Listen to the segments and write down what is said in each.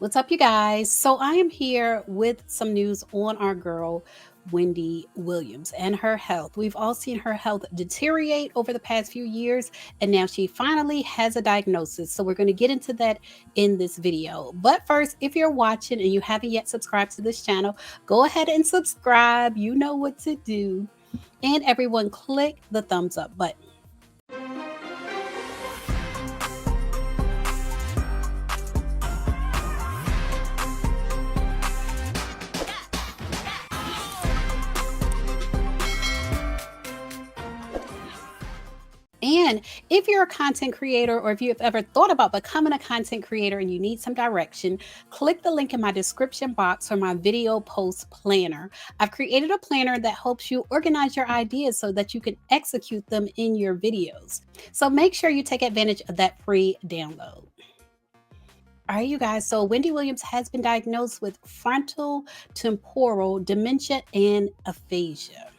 What's up, you guys? So, I am here with some news on our girl, Wendy Williams, and her health. We've all seen her health deteriorate over the past few years, and now she finally has a diagnosis. So, we're going to get into that in this video. But first, if you're watching and you haven't yet subscribed to this channel, go ahead and subscribe. You know what to do. And everyone, click the thumbs up button. And if you're a content creator or if you've ever thought about becoming a content creator and you need some direction, click the link in my description box for my video post planner. I've created a planner that helps you organize your ideas so that you can execute them in your videos. So make sure you take advantage of that free download. All right, you guys. So Wendy Williams has been diagnosed with frontal temporal dementia and aphasia.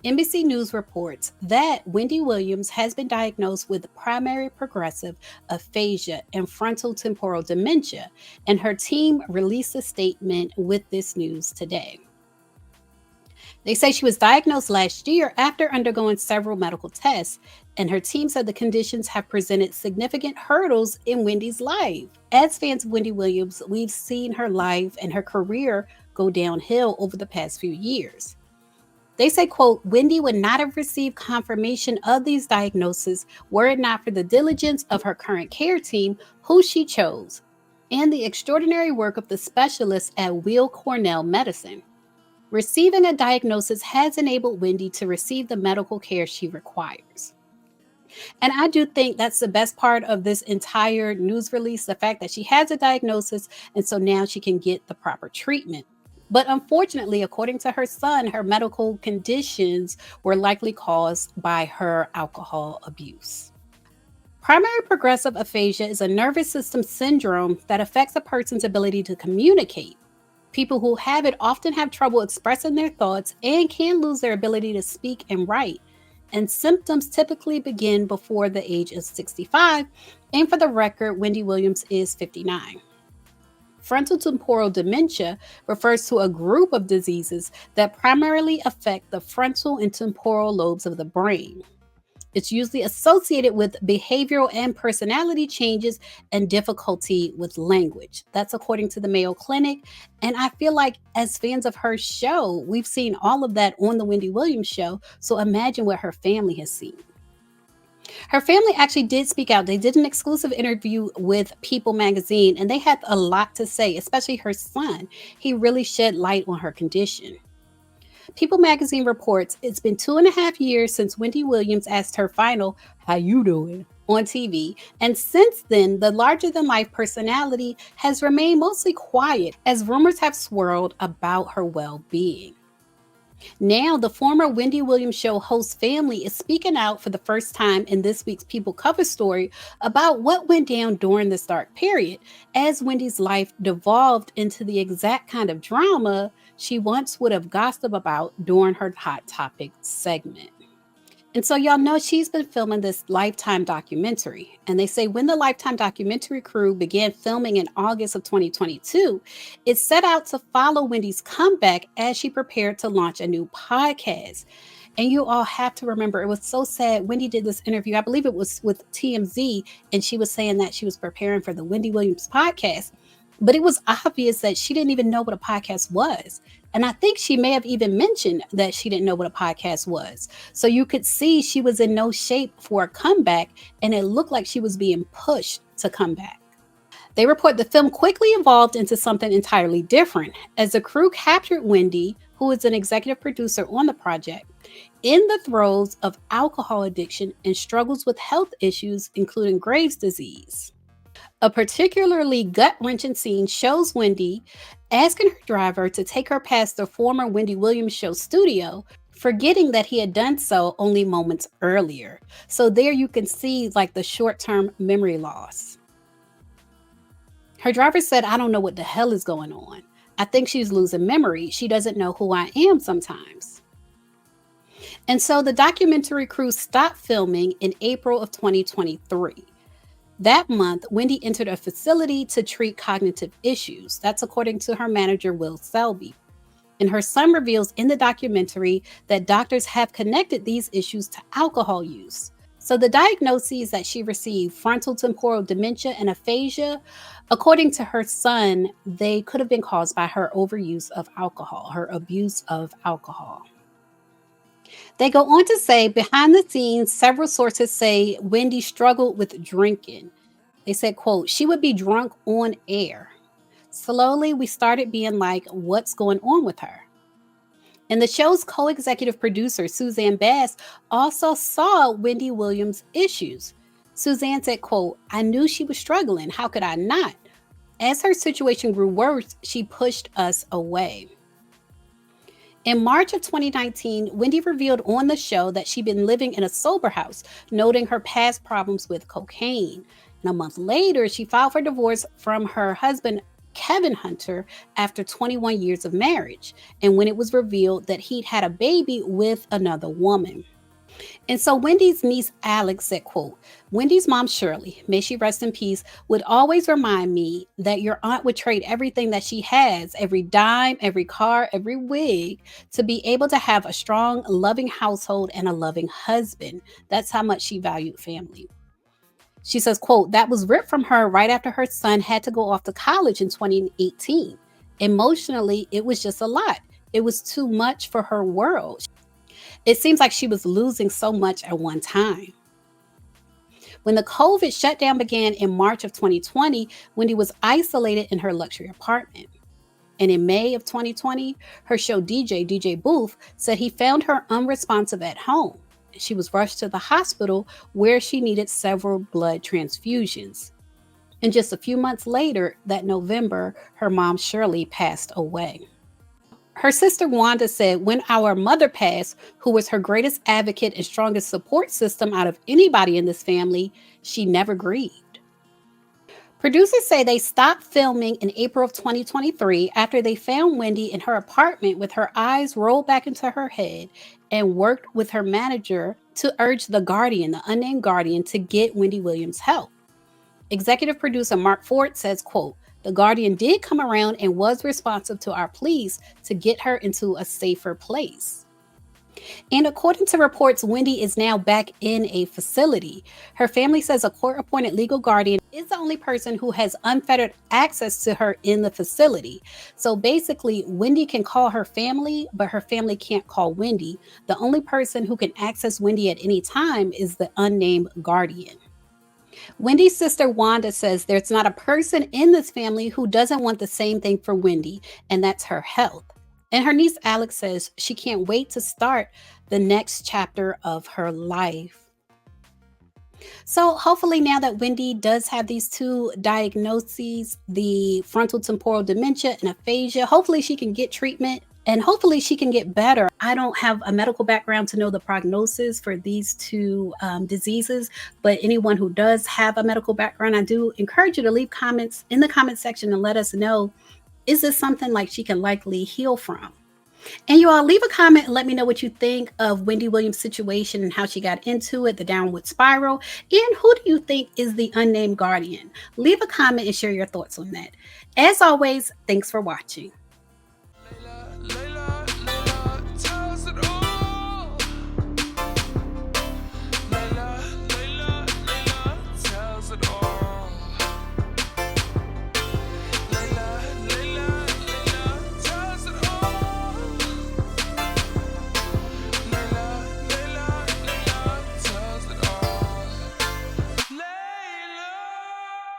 NBC News reports that Wendy Williams has been diagnosed with primary progressive aphasia and frontal temporal dementia, and her team released a statement with this news today. They say she was diagnosed last year after undergoing several medical tests, and her team said the conditions have presented significant hurdles in Wendy's life. As fans of Wendy Williams, we've seen her life and her career go downhill over the past few years. They say, quote, Wendy would not have received confirmation of these diagnoses were it not for the diligence of her current care team, who she chose, and the extraordinary work of the specialists at Weill Cornell Medicine. Receiving a diagnosis has enabled Wendy to receive the medical care she requires. And I do think that's the best part of this entire news release, the fact that she has a diagnosis, and so now she can get the proper treatment. But unfortunately, according to her son, her medical conditions were likely caused by her alcohol abuse. Primary progressive aphasia is a nervous system syndrome that affects a person's ability to communicate. People who have it often have trouble expressing their thoughts and can lose their ability to speak and write. And symptoms typically begin before the age of 65. And for the record, Wendy Williams is 59. Frontal temporal dementia refers to a group of diseases that primarily affect the frontal and temporal lobes of the brain. It's usually associated with behavioral and personality changes and difficulty with language. That's according to the Mayo Clinic. And I feel like as fans of her show, we've seen all of that on the Wendy Williams show. So imagine what her family has seen. Her family actually did speak out. They did an exclusive interview with People magazine, and they had a lot to say, especially her son. He really shed light on her condition. People magazine reports it's been 2.5 years since Wendy Williams asked her final, "How you doing?" on TV. And since then, the larger-than-life personality has remained mostly quiet as rumors have swirled about her well-being. Now, the former Wendy Williams show host family is speaking out for the first time in this week's People cover story about what went down during this dark period, as Wendy's life devolved into the exact kind of drama she once would have gossiped about during her Hot Topic segment. And so y'all know she's been filming this Lifetime documentary. And they say when the Lifetime documentary crew began filming in August of 2022, it set out to follow Wendy's comeback as she prepared to launch a new podcast. And you all have to remember, it was so sad. Wendy did this interview, I believe it was with TMZ, and she was saying that she was preparing for the Wendy Williams podcast. But it was obvious that she didn't even know what a podcast was. And I think she may have even mentioned that she didn't know what a podcast was. So you could see she was in no shape for a comeback, and it looked like she was being pushed to come back. They report the film quickly evolved into something entirely different, as the crew captured Wendy, who is an executive producer on the project, in the throes of alcohol addiction and struggles with health issues, including Graves' disease. A particularly gut-wrenching scene shows Wendy asking her driver to take her past the former Wendy Williams show studio, forgetting that he had done so only moments earlier. So there you can see like the short-term memory loss. Her driver said, "I don't know what the hell is going on. I think she's losing memory. She doesn't know who I am sometimes." And so the documentary crew stopped filming in April of 2023. That month, Wendy entered a facility to treat cognitive issues. That's according to her manager, Will Selby. And her son reveals in the documentary that doctors have connected these issues to alcohol use. So the diagnoses that she received, frontal temporal dementia and aphasia, according to her son, they could have been caused by her overuse of alcohol, her abuse of alcohol. They go on to say behind the scenes, several sources say Wendy struggled with drinking. They said, quote, she would be drunk on air. Slowly, we started being like, what's going on with her? And the show's co-executive producer, Suzanne Bass, also saw Wendy Williams' issues. Suzanne said, quote, I knew she was struggling. How could I not? As her situation grew worse, she pushed us away. In March of 2019, Wendy revealed on the show that she'd been living in a sober house, noting her past problems with cocaine. And a month later, she filed for divorce from her husband, Kevin Hunter, after 21 years of marriage, and when it was revealed that he'd had a baby with another woman. And so Wendy's niece Alex said, quote, Wendy's mom Shirley, may she rest in peace, would always remind me that your aunt would trade everything that she has, every dime, every car, every wig, to be able to have a strong, loving household and a loving husband. That's how much she valued family. She says, quote, that was ripped from her right after her son had to go off to college in 2018. Emotionally, it was just a lot. It was too much for her world. It seems like she was losing so much at one time. When the COVID shutdown began in March of 2020, Wendy was isolated in her luxury apartment. And in May of 2020, her show DJ Booth, said he found her unresponsive at home. She was rushed to the hospital where she needed several blood transfusions. And just a few months later, that November, her mom Shirley passed away. Her sister Wanda said, when our mother passed, who was her greatest advocate and strongest support system out of anybody in this family, she never grieved. Producers say they stopped filming in April of 2023 after they found Wendy in her apartment with her eyes rolled back into her head and worked with her manager to urge the guardian, the unnamed guardian, to get Wendy Williams help. Executive producer Mark Ford says, quote, the guardian did come around and was responsive to our pleas to get her into a safer place. And according to reports, Wendy is now back in a facility. Her family says a court-appointed legal guardian is the only person who has unfettered access to her in the facility. So basically, Wendy can call her family, but her family can't call Wendy. The only person who can access Wendy at any time is the unnamed guardian. Wendy's sister Wanda says there's not a person in this family who doesn't want the same thing for Wendy, and that's her health. And her niece Alex says she can't wait to start the next chapter of her life. So hopefully now that Wendy does have these two diagnoses, the frontal temporal dementia and aphasia, hopefully she can get treatment and hopefully she can get better. I don't have a medical background to know the prognosis for these two diseases, but anyone who does have a medical background, I do encourage you to leave comments in the comment section and let us know, is this something like she can likely heal from? And you all leave a comment and let me know what you think of Wendy Williams' situation and how she got into it, the downward spiral, and who do you think is the unnamed guardian? Leave a comment and share your thoughts on that. As always, thanks for watching.